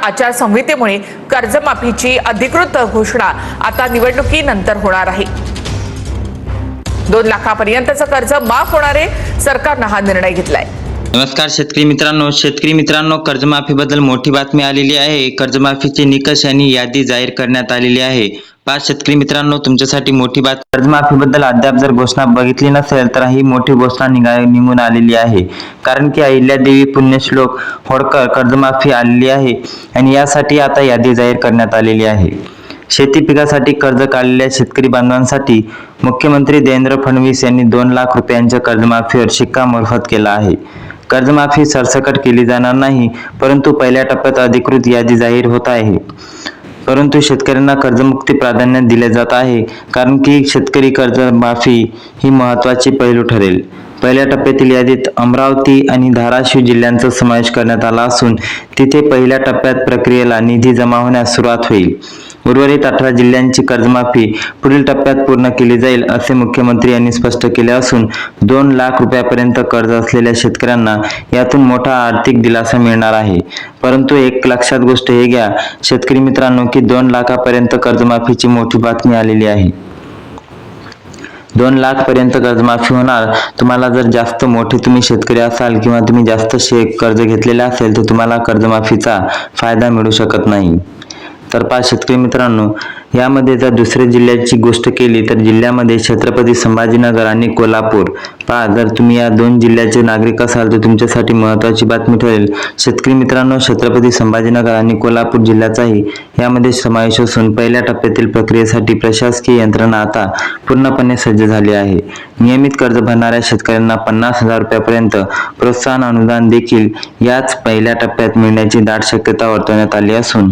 आचारसंहितेमुळे कर्जमाफीची अधिकृत घोषणा आता निवडणुकीनंतर होणार आहे। 2 लाखापर्यंतचं कर्ज माफ होणार आहे। सरकारनं हा निर्णय घेतलाय। नमस्कार शेतकरी मित्रांनो, कर्जमाफीबद्दल मोठी बातमी आलेली आहे। कर्जमाफीचे निकष आणि यादी जाहीर करण्यात आलेली आहे। शेतकरी मित्रांनो, तुमच्यासाठी मोठी बात, कर्जमाफीबद्दल अद्याप जर घोषणा बघितली नसेल तर ही मोठी घोषणा निघून आलेली आहे। कारण की अहिल्यादेवी पुण्यश्लोक होळकर कर्जमाफी आलेली आहे आणि यासाठी आता यादी जाहीर करण्यात आलेली आहे। शेती पिकासाठी कर्ज काढलेल्या शेतकरी बांधवांसाठी मुख्यमंत्री देवेंद्र फडणवीस यांनी 2 लाख रुपयांच्या कर्जमाफीवर शिक्कामोर्फत केला आहे। कर्जमाफी सरसकट केली जाणार नाही, परंतु पहिल्या टप्प्यात अधिकृत यादी जाहीर होत आहे। परंतु शेतकऱ्यांना कर्जमुक्ती प्राधान्य दिले जात आहे, कारण की शेतकरी कर्जमाफी ही महत्त्वाची पैलू ठरेल। पहिल्या टप्प्यातील यादीत अमरावती आणि धाराशिव जिल्ह्यांचा समावेश करण्यात आला असून तिथे पहिल्या टप्प्यात प्रक्रियेला निधी जमा होण्यास सुरुवात होईल। उर्वरित 18 जिल्ह्यांची कर्जमाफी पुढील टप्प्यात पूर्ण केली जाईल, असे मुख्यमंत्री यांनी स्पष्ट केले असून 2 लाख रुपयापर्यंत कर्ज असलेल्या शेतकऱ्यांना यातून मोठा आर्थिक दिलासा मिळणार आहे। परंतु एक लक्षात गोष्ट हे घ्या शेतकरी मित्रांनो, की 2 लाखापर्यंत कर्जमाफीची मोठी बातमी आलेली आहे। 2 लाख पर्यंत कर्जमाफी होणार। तुम्हाला जर जास्त मोठे तुम्ही शेतकरी असाल किंवा तुम्ही जास्त कर्ज घेतलेले असेल तर तुम्हाला कर्जमाफीचा फायदा मिळू शकत नाही। तर शेतकरी मित्रांनो, यामध्ये जर दुसऱ्या जिल्ह्याची गोष्ट केली तर जिल्ह्यामध्ये छत्रपती संभाजीनगर आणि कोल्हापूर। जर तुम्ही या 2 जिल्ह्याचे नागरिक असाल तर तुमच्यासाठी महत्त्वाची बातमी ठरेल। शेतकरी मित्रांनो, छत्रपती संभाजीनगर आणि कोल्हापूर जिल्ह्याचाही यामध्ये समावेश असून पहिल्या टप्प्यातील प्रक्रियेसाठी प्रशासकीय यंत्रणा आता पूर्णपणे सज्ज झाली आहे। नियमित कर्ज भरणाऱ्या शेतकऱ्यांना 50,000 रुपयापर्यंत प्रोत्साहन अनुदान देखील याच पहिल्या टप्प्यात मिळण्याची दाट शक्यता वर्तवण्यात आली असून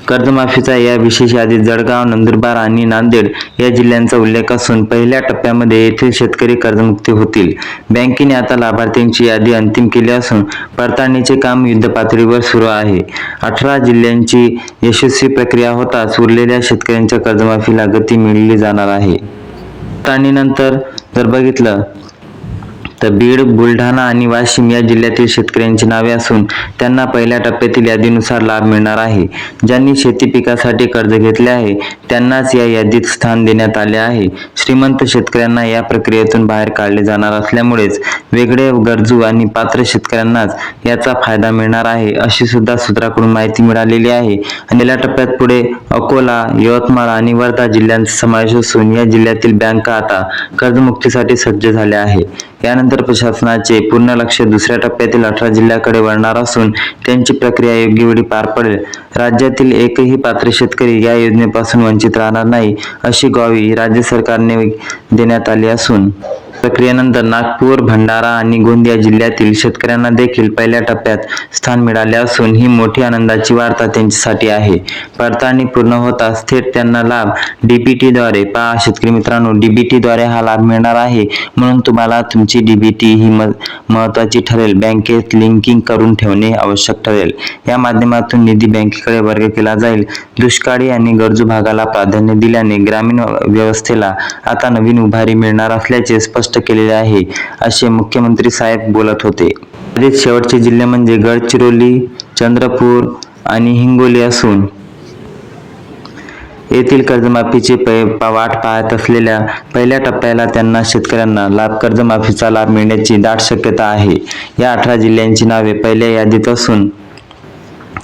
कर्जमाफीचा या विशेष यादीत जळगाव, नंदुरबार आणि नांदेड या जिल्ह्यांचा उल्लेख असून पहिल्या टप्प्यामध्ये येथील शेतकरी कर्जमुक्ती होतील। बँकेने आता लाभार्थ्यांची यादी अंतिम केली असून पडताळणीचे काम युद्धपातळीवर सुरू आहे। 18 जिल्ह्यांची यशस्वी प्रक्रिया होताच उरलेल्या शेतकऱ्यांच्या कर्जमाफीला गती मिळाली जाणार आहे। पडताळणीनंतर जर बघितलं तर बीड, बुलढाणा आणि वाशिम या जिल्ह्यातील शेतकऱ्यांची नावे असून त्यांना पहिल्या टप्प्यातील यादीनुसार लाभ मिळणार आहे। ज्यांनी शेती पिकासाठी कर्ज घेतले आहे त्यांनाच या यादीत स्थान देण्यात आले आहे। श्रीमंत शेतकऱ्यांना या प्रक्रियेतून बाहेर काढले जाणार असल्यामुळेच वेगळे गरजू आणि पात्र शेतकऱ्यांनाच याचा फायदा मिळणार आहे, अशी सुद्धा सूत्राकडून माहिती मिळालेली आहे। आणि पहिल्या टप्प्यात पुढे अकोला, यवतमाळ आणि वर्धा जिल्ह्यांचा समावेश असून या जिल्ह्यातील बँका आता कर्जमुक्तीसाठी सज्ज झाल्या आहे। यानंतर प्रशासनाचे पूर्ण लक्ष दुसऱ्या टप्प्यातील 18 जिल्ह्याकडे वळणार असून त्यांची प्रक्रिया योग्य वेळी पार पडेल। राज्यातील एकही पात्र शेतकरी या योजनेपासून वंचित राहणार नाही, अशी ग्वाही राज्य सरकारने देण्यात आली असून प्रक्रियेनंतर नागपूर, भंडारा आणि गोंदिया जिल्ह्यातील शेतकऱ्यांना देखील पहिल्या टप्प्यात स्थान मिळाले असून ही मोठी आनंदाची वार्ता त्यांच्यासाठी आहे। पडताळणी पूर्ण होताच थेट त्यांना लाभ डीबीटी द्वारे शेतकरी मित्रांनो, डीबीटी द्वारे हा लाभ मिळणार आहे, म्हणून तुम्हाला तुमची डीबीटी ही महत्त्वाची ठरेल। बँकेत लिंकिंग करून ठेवणे आवश्यक ठरेल। या माध्यमातून निधी बँकेकडे वर्ग केला जाईल। दुष्काळी आणि गरजू भागाला प्राधान्य दिल्याने ग्रामीण व्यवस्थेला आता नवीन उभारी मिळणार असल्याचे स्पष्ट केलेले आहे, असे मुख्यमंत्री साहेब बोलत होते। यादीत शेवटचे जिल्हे म्हणजे गडचिरोली, चंद्रपूर आणि हिंगोली असून येथील कर्जमाफीची वाट पाहत असलेल्या पहिल्या टप्प्याला त्यांना शेतकऱ्यांना कर्जमाफीचा लाभ मिळण्याची दाट शक्यता आहे। या 18 जिल्ह्यांची नावे पहिल्या यादीत असून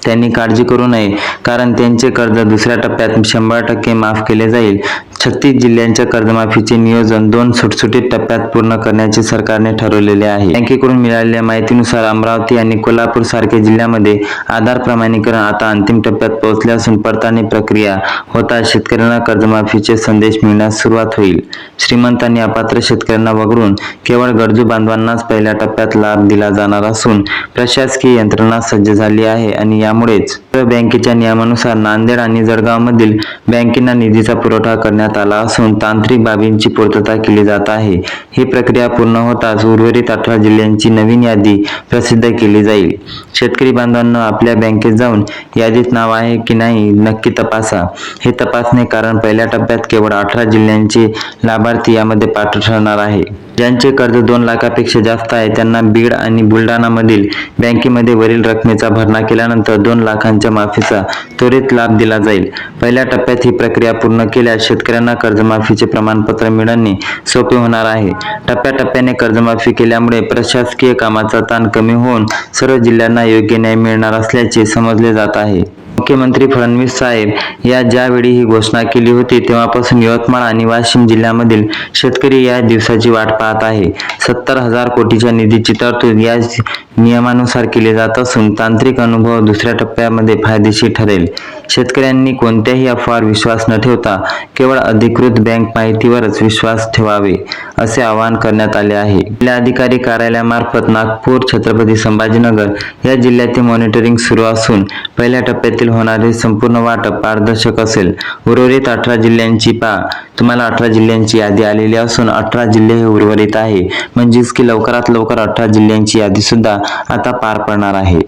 त्यांनी काळजी करू नये, कारण त्यांचे कर्ज दुसऱ्या टप्प्यात 100% माफ केले जाईल। 36 जिल्ह्यांच्या कर्जमाफीचे नियोजन 2 सुटसुटीत टप्प्यात पूर्ण करण्याचे सरकारने ठरवलेले आहे। बँकेकडून मिळालेल्या माहितीनुसार अमरावती आणि कोल्हापूर सारख्या जिल्ह्यामध्ये आधार प्रमाणीकरण आता अंतिम टप्प्यात पोहोचले असून पडताळणी प्रक्रिया होताच शेतकऱ्यांना कर्जमाफीचे संदेश मिळण्यास सुरुवात होईल। श्रीमंत आणि अपात्र शेतकऱ्यांना वगळून केवळ गरजू बांधवांनाच पहिल्या टप्प्यात लाभ दिला जाणार असून प्रशासकीय यंत्रणा सज्ज झाली आहे आणि यामुळेच बँकेच्या नियमानुसार नांदेड आणि जळगावमधील बँकेंना निधीचा पुरवठा करण्यात आला असून तांत्रिक बाबींची पूर्तता केली जात आहे। ही प्रक्रिया पूर्ण होताच उर्वरित 18 जिल्ह्यांची नवीन यादी प्रसिद्ध केली जाईल। शेतकरी बांधवांनो, आपल्या बँकेत जाऊन यादीत नाव आहे की नाही नक्की तपासा। हे तपासणे कारण पहिल्या टप्प्यात केवळ 18 जिल्ह्यांचे लाभार्थी यामध्ये पात्र ठरणार आहे। ज्यांचे कर्ज 2 लाखापेक्षा जास्त आहे त्यांना बीड आणि बुलढाणामधील बँकेमध्ये वरील रकमेचा भरणा केल्यानंतर 2 लाखांच्या माफीचा त्वरित लाभ दिला जाईल. पहिल्या टप्प्यात ही प्रक्रिया पूर्ण केल्यास शेतकऱ्यांना कर्जमाफीचे प्रमाणपत्र मिळणे सोपे होणार आहे. टप्प्याटप्प्याने कर्जमाफी केल्यामुळे प्रशासकीय कामाचा ताण कमी होऊन सर्व जिल्ह्यांना योग्य न्याय मिळणार असल्याचे समजले जात आहे. मुख्यमंत्री फडणवीस साहेब या ज्यावेळी ही घोषणा केली होती तेव्हापासून यवतमाळ आणि वाशिम जिल्ह्यामधील शेतकरी या दिवसाची वाट पाहत आहे. 70,000 कोटीच्या निधीची तरतूद या नियमानुसार केली जात असून तांत्रिक अनुभव दुसऱ्या टप्प्यामध्ये फायदेशीर ठरेल. शेतकऱ्यांनी कोणत्याही अफवावर विश्वास न ठेवता केवळ अधिकृत बँक माहितीवरच विश्वास ठेवावे असे आवाहन करण्यात आले आहे. जिल्हाधिकारी कार्यालयामार्फत नागपूर, छत्रपती संभाजीनगर या जिल्ह्यातील मॉनिटरिंग सुरू असून पहिल्या टप्प्यातील होणारे संपूर्ण वाटप पारदर्शक असेल. उर्वरित 18 जिल्ह्यांची तुम्हाला 18 जिल्ह्यांची यादी आलेली असून 18 जिल्हे हे उर्वरित आहे. म्हणजेच की लवकरात लवकर 18 जिल्ह्यांची यादी सुद्धा आता पार पडणार आहे.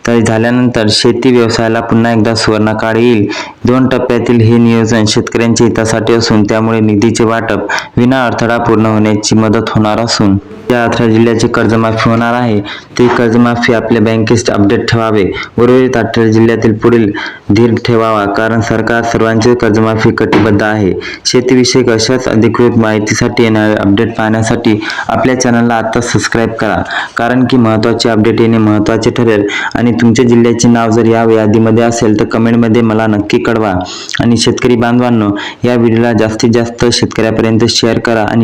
तर झाल्यानंतर शेती व्यवसायाला पुन्हा एकदा सुवर्णकाळ येईल. 2 टप्प्यातील हे नियोजन शेतकऱ्यांच्या हितासाठी असून त्यामुळे निधीचे वाटप विना अडथळा पूर्ण होण्याची मदत होणार असून ज्या 18 जिल्ह्याची कर्जमाफी होणार आहे ते कर्जमाफी आपल्या बँकेत अपडेट ठेवावे. उर्वरित 18 जिल्ह्यातील पुढील धीर ठेवावा, कारण सरकार सर्वांची कर्जमाफी कटिबद्ध आहे. शेतीविषयक अशाच अधिकृत माहितीसाठी आणि अपडेट पाहण्यासाठी आपल्या चॅनलला आता सबस्क्राईब करा, कारण की महत्त्वाचे अपडेट येणे महत्त्वाचे ठरेल. आणि तुमच्या जिल्ह्याचे नाव जर या यादीमध्ये असेल तर कमेंटमध्ये मला नक्की कळवा. आणि शेतकरी बांधवांनो, या व्हिडिओला जास्तीत जास्त शेतकऱ्यापर्यंत शेअर करा आणि